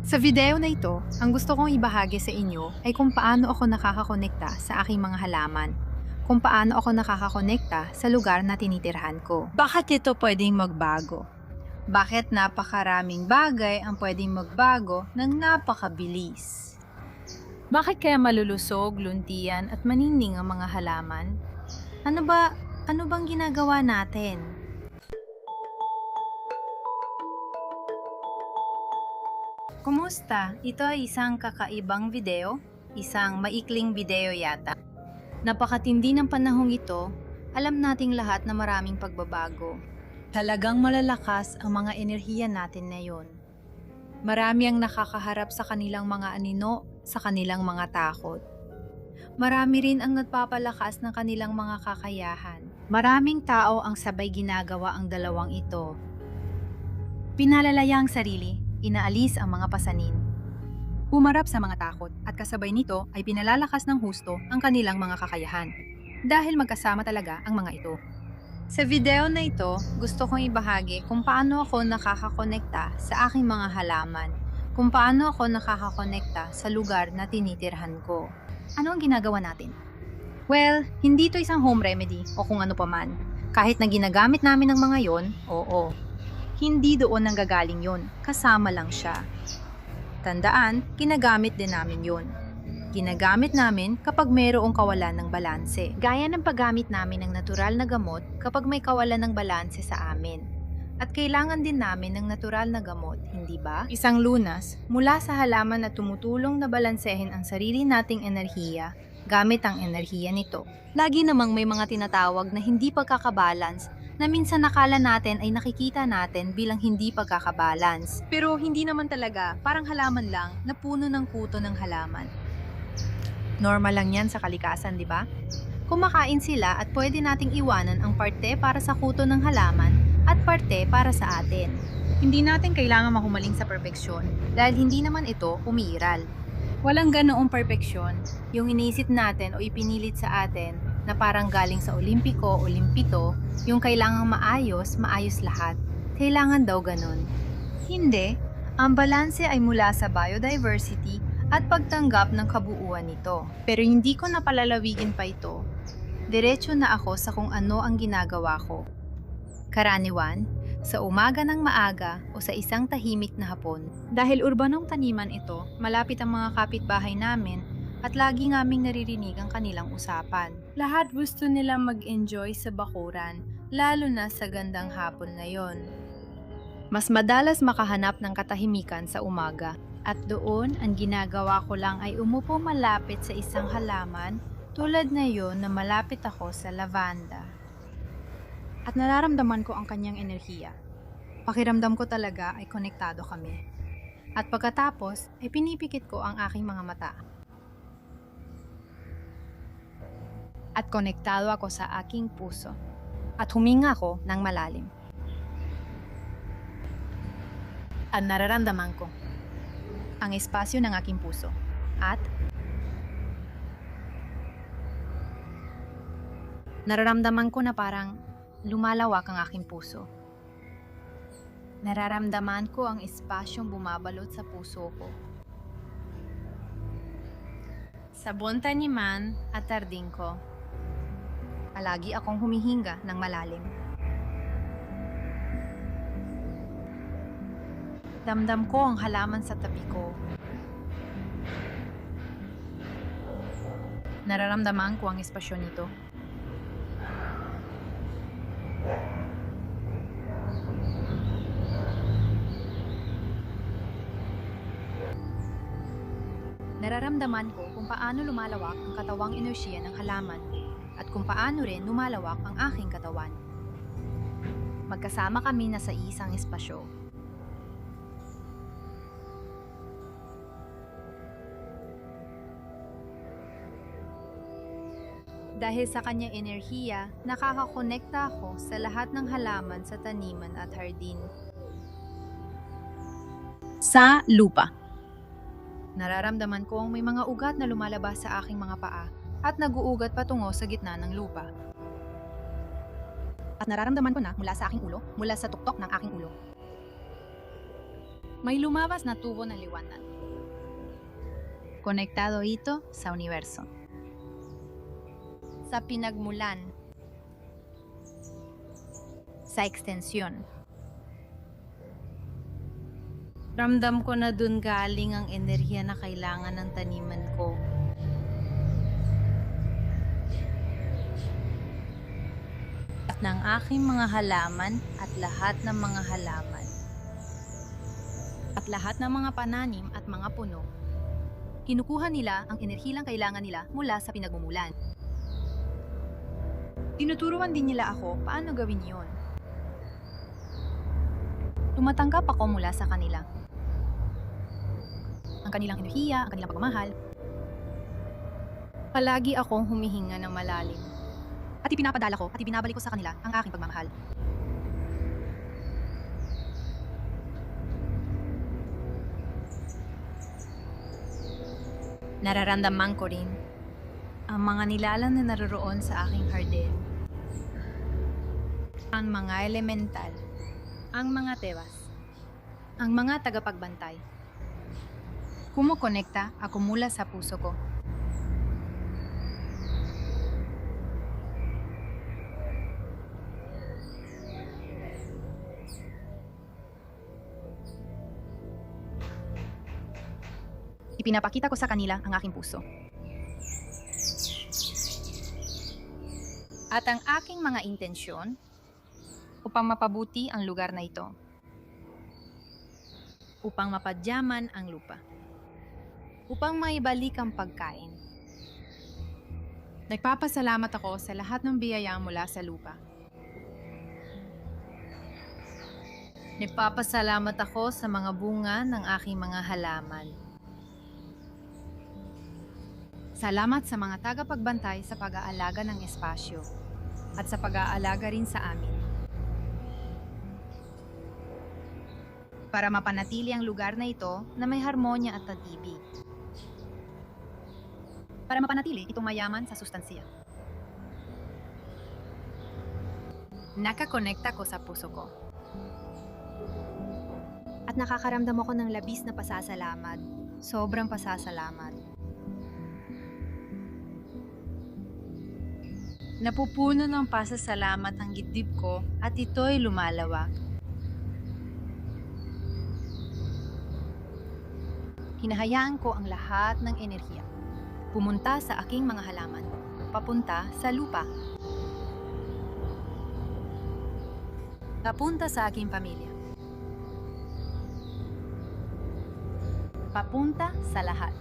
Sa video na ito, ang gusto kong ibahagi sa inyo ay kung paano ako nakakakonekta sa aking mga halaman. Kung paano ako nakakakonekta sa lugar na tinitirhan ko. Bakit ito pwedeng magbago? Bakit napakaraming bagay ang pwedeng magbago ng napakabilis? Bakit kaya malulusog, luntian at manining ang mga halaman? Ano bang ginagawa natin? Kumusta? Ito ay isang kakaibang video, isang maikling video yata. Napakatindi ng panahong ito, alam nating lahat na maraming pagbabago. Talagang malalakas ang mga enerhiya natin ngayon. Marami ang nakakaharap sa kanilang mga anino, sa kanilang mga takot. Marami rin ang nagpapalakas ng kanilang mga kakayahan. Maraming tao ang sabay ginagawa ang dalawang ito. Pinalalaya ang sarili, inaalis ang mga pasanin. Humarap sa mga takot at kasabay nito ay pinalalakas ng husto ang kanilang mga kakayahan. Dahil magkasama talaga ang mga ito. Sa video na ito, gusto kong ibahagi kung paano ako nakakakonekta sa aking mga halaman. Kung paano ako nakakakonekta sa lugar na tinitirhan ko. Ano ang ginagawa natin? Well, hindi ito isang home remedy o kung ano paman. Kahit na ginagamit namin ng mga yon, oo. Hindi doon nanggagaling yon, kasama lang siya. Tandaan, ginagamit din namin yon. Ginagamit namin kapag mayroong kawalan ng balanse. Gaya ng paggamit namin ng natural na gamot kapag may kawalan ng balanse sa amin. At kailangan din namin ng natural na gamot, hindi ba? Isang lunas mula sa halaman na tumutulong na balansehin ang sarili nating enerhiya gamit ang enerhiya nito. Lagi namang may mga tinatawag na hindi pagkakabalance na minsan nakala natin ay nakikita natin bilang hindi pagkakabalance. Pero hindi naman talaga, parang halaman lang na puno ng kuto ng halaman. Normal lang yan sa kalikasan, di ba? Kumakain sila at pwede nating iwanan ang parte para sa kuto ng halaman at parte para sa atin. Hindi natin kailangan mahumaling sa perpeksyon dahil hindi naman ito umiiral. Walang ganoong perpeksyon, yung iniisip natin o ipinilit sa atin na parang galing sa Olimpiko o Olimpito, yung kailangang maayos lahat. Kailangan daw ganun. Hindi, ang balanse ay mula sa biodiversity at pagtanggap ng kabuuan nito. Pero hindi ko napalalawigin pa ito. Diretso na ako sa kung ano ang ginagawa ko. Karaniwan, sa umaga ng maaga o sa isang tahimik na hapon. Dahil urbanong taniman ito, malapit ang mga kapitbahay namin at lagi ngaming naririnig ang kanilang usapan. Lahat gusto nilang mag-enjoy sa bakuran, lalo na sa gandang hapon na yon. Mas madalas makahanap ng katahimikan sa umaga. At doon, ang ginagawa ko lang ay umupo malapit sa isang halaman tulad na yon na malapit ako sa lavanda. At nararamdaman ko ang kanyang enerhiya. Pakiramdam ko talaga ay konektado kami. At pagkatapos ay pinipikit ko ang aking mga mata. At konektado ako sa aking puso. At huminga ako ng malalim. At nararamdaman ko ang espasyo ng aking puso. At nararamdaman ko na parang lumalawak ang aking puso. Nararamdaman ko ang espasyong bumabalot sa puso ko. Sa buong taniman at tarding ko, palagi akong humihinga ng malalim. Damdam ko ang halaman sa tabi ko. Nararamdaman ko ang espasyo nito. Nararamdaman ko kung paano lumalawak ang katawang enerhiya ng halaman at kung paano rin lumalawak ang aking katawan. Magkasama kami na sa isang espasyo. Dahil sa kanyang enerhiya, nakakakonekta ako sa lahat ng halaman sa taniman at hardin. Sa lupa. Nararamdaman ko ang may mga ugat na lumalabas sa aking mga paa at nag-uugat patungo sa gitna ng lupa. At nararamdaman ko na mula sa aking ulo, mula sa tuktok ng aking ulo. May lumabas na tubo ng liwanag. Konektado ito sa universo. Sa pinagmulan. Sa ekstensyon. Ramdam ko na dun galing ang enerhiya na kailangan ng taniman ko. At ng aking mga halaman at lahat ng mga halaman. At lahat ng mga pananim at mga puno. Kinukuha nila ang enerhiyang kailangan nila mula sa pinagmumulan. Tinuturuan din nila ako paano gawin yon. Tumatanggap ako mula sa kanila. Ang kanilang enerhiya, ang kanilang pagmamahal. Palagi akong humihinga ng malalim. At ipinapadala ko at ibinabalik ko sa kanila ang aking pagmamahal. Nararamdaman ko rin ang mga nilalang na naroroon sa aking hardin. Ang mga elemental, ang mga tebas, ang mga tagapagbantay. Kumukonekta ako mula sa puso ko. Ipinapakita ko sa kanila ang aking puso. At ang aking mga intensyon upang mapabuti ang lugar na ito. Upang mapadyaman ang lupa. Upang maibalik ang pagkain. Nagpapasalamat ako sa lahat ng biyaya mula sa lupa. Nagpapasalamat ako sa mga bunga ng aking mga halaman. Salamat sa mga tagapagbantay sa pag-aalaga ng espasyo at sa pag-aalaga rin sa amin. Para mapanatili ang lugar na ito na may harmonya at pag-ibig. Para mapanatili itong mayaman sa sustansiya. Nakakonekta ko sa puso ko. At nakakaramdam ako ng labis na pasasalamat. Sobrang pasasalamat. Napupuno ng pasasalamat ang dibdib ko at ito'y lumalawak. Hinahayaan ko ang lahat ng enerhiya pumunta sa aking mga halaman, papunta sa lupa. Papunta sa aking pamilya. Papunta sa lahat.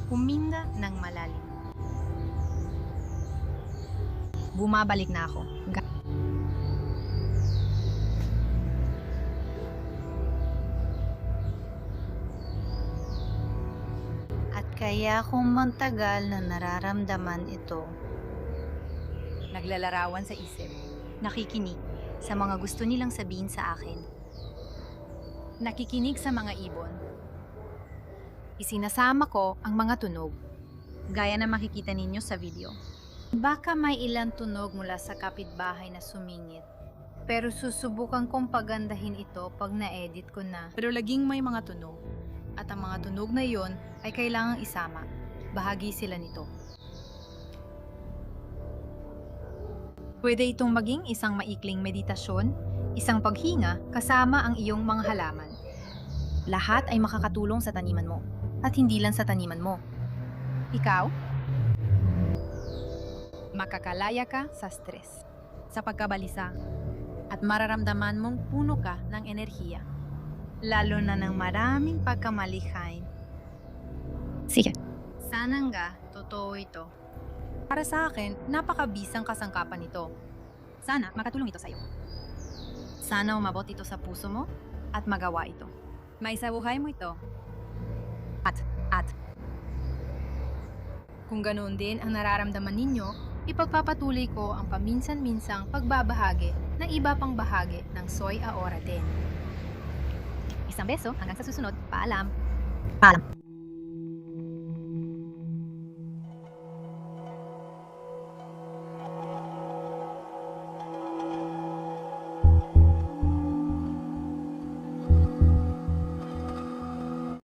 Huminga ng malalim. Bumabalik na ako. At kaya kung mantagal na nararamdaman ito. Naglalarawan sa isip. Nakikinig sa mga gusto nilang sabihin sa akin. Nakikinig sa mga ibon. Isinasama ko ang mga tunog, gaya na makikita ninyo sa video. Baka may ilang tunog mula sa kapitbahay na sumingit, pero susubukan kong pagandahin ito pag na-edit ko na. Pero laging may mga tunog, at ang mga tunog na iyon ay kailangang isama. Bahagi sila nito. Pwede itong maging isang maikling meditasyon, isang paghinga kasama ang iyong mga halaman. Lahat ay makakatulong sa taniman mo. At hindi lang sa taniman mo. Ikaw, makakalaya ka sa stress, sa pagkabalisa, at mararamdaman mong puno ka ng enerhiya, lalo na ng maraming pagkamalikhain. Sige. Sana nga, totoo ito. Para sa akin, napakabisang kasangkapan ito. Sana makatulong ito sa iyo. Sana umabot ito sa puso mo at magawa ito. May sa buhay mo ito. At kung ganoon din ang nararamdaman ninyo, ipagpapatuloy ko ang paminsan-minsang pagbabahagi ng iba pang bahagi ng Soy Aora din. Isang beso hanggang sa susunod. Paalam. Paalam.